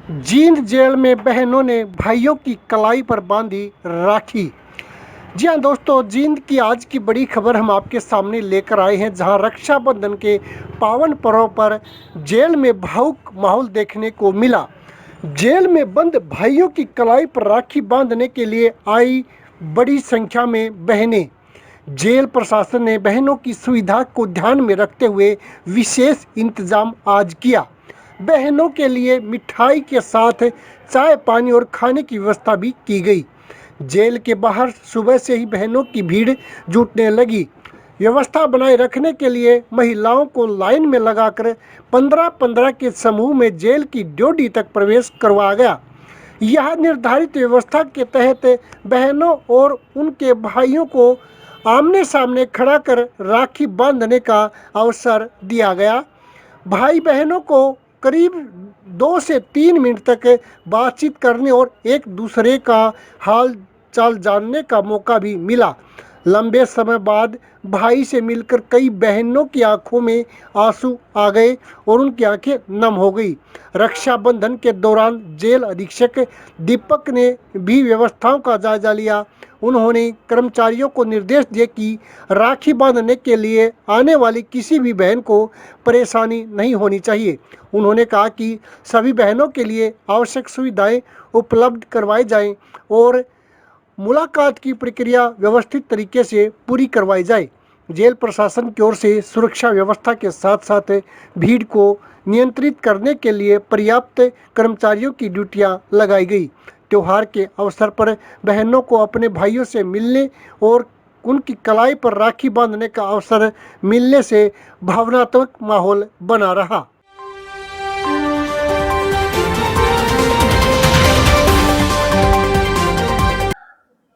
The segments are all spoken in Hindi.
जींद जेल में बहनों ने भाइयों की कलाई पर बांधी राखी। जी हाँ दोस्तों, जींद की आज की बड़ी खबर हम आपके सामने लेकर आए हैं, जहां रक्षाबंधन के पावन पर्व पर जेल में भावुक माहौल देखने को मिला। जेल में बंद भाइयों की कलाई पर राखी बांधने के लिए आई बड़ी संख्या में बहनें। जेल प्रशासन ने बहनों की सुविधा को ध्यान में रखते हुए विशेष इंतजाम आज किया। बहनों के लिए मिठाई के साथ चाय पानी और खाने की व्यवस्था भी की गई। जेल के बाहर सुबह से ही बहनों की भीड़ जुटने लगी। व्यवस्था बनाए रखने के लिए महिलाओं को लाइन में लगाकर 15-15 के समूह में जेल की ड्योढ़ी तक प्रवेश करवाया गया। यह निर्धारित व्यवस्था के तहत बहनों और उनके भाइयों को आमने सामने खड़ा कर राखी बांधने का अवसर दिया गया। भाई बहनों को करीब 2 से 3 मिनट तक बातचीत करने और एक दूसरे का हाल चाल जानने का मौका भी मिला। लंबे समय बाद भाई से मिलकर कई बहनों की आंखों में आंसू आ गए और उनकी आंखें नम हो गई। रक्षाबंधन के दौरान जेल अधीक्षक दीपक ने भी व्यवस्थाओं का जायजा लिया। उन्होंने कर्मचारियों को निर्देश दिए कि राखी बांधने के लिए आने वाली किसी भी बहन को परेशानी नहीं होनी चाहिए। उन्होंने कहा कि सभी बहनों के लिए आवश्यक सुविधाएं उपलब्ध करवाई जाएं और मुलाकात की प्रक्रिया व्यवस्थित तरीके से पूरी करवाई जाए। जेल प्रशासन की ओर से सुरक्षा व्यवस्था के साथ साथ भीड़ को नियंत्रित करने के लिए पर्याप्त कर्मचारियों की ड्यूटियां लगाई गई। त्योहार के अवसर पर बहनों को अपने भाइयों से मिलने और उनकी कलाई पर राखी बांधने का अवसर मिलने से भावनात्मक माहौल बना रहा।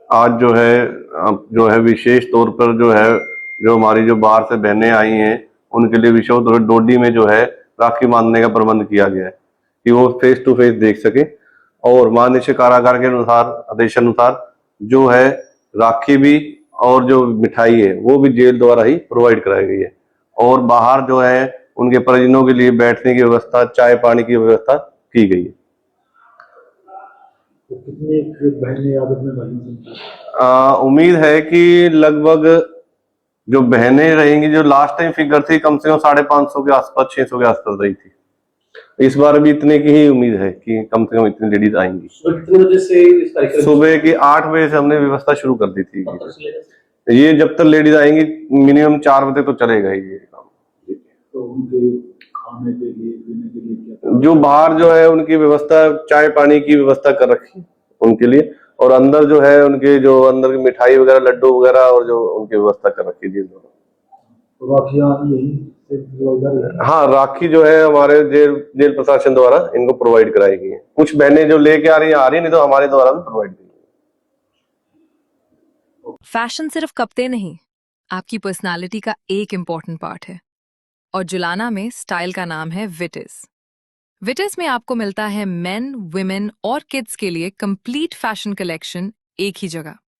आज जो है विशेष तौर पर जो हमारी जो बाहर से बहनें आई हैं उनके लिए विशेष तौर पर डोडी में जो है राखी बांधने का प्रबंध किया गया है कि वो फेस टू फेस देख सके। और महानिदेशक कारागार के अनुसार आदेशानुसार जो है राखी भी और जो मिठाई है वो भी जेल द्वारा ही प्रोवाइड कराई गई है। और बाहर जो है उनके परिजनों के लिए बैठने की व्यवस्था, चाय पानी की व्यवस्था की गई है। तो कितनी बहनें आदत में बनी? उम्मीद है कि लगभग जो बहनें रहेंगी, जो लास्ट टाइम फिगर थी कम से कम 550 के आसपास, 600 के आसपास रही थी। इस बार भी इतने की ही उम्मीद है कि कम से कम इतनी लेडीज आएंगी। कितने बजे से इस कार्यक्रम? सुबह की 8 बजे से हमने व्यवस्था शुरू कर दी थी। ये जब तक लेडीज आएंगी मिनिमम 4 बजे तो चलेगा ही ये काम। तो उनके खाने के लिए, पीने के लिए क्या? जो बाहर जो है उनकी व्यवस्था, चाय पानी की व्यवस्था कर रखी है उनके लिए, और अंदर जो है उनके जो अंदर की मिठाई वगैरह, लड्डू वगैरह और जो उनकी व्यवस्था कर रखी है। हाँ, राखी जो है हमारे जेल प्रशासन द्वारा इनको प्रोवाइड कराई गई है। कुछ बहनें जो लेके आ रही है, नहीं तो हमारे द्वारा भी प्रोवाइड की है। फैशन सिर्फ कपड़े नहीं, आपकी पर्सनालिटी का एक इम्पॉर्टेंट पार्ट है। और जुलाना में स्टाइल का नाम है विटिस। विटिस में आपको मिलता है मेन, वुमेन और किड्स के लिए कंप्लीट फैशन कलेक्शन एक ही जगह।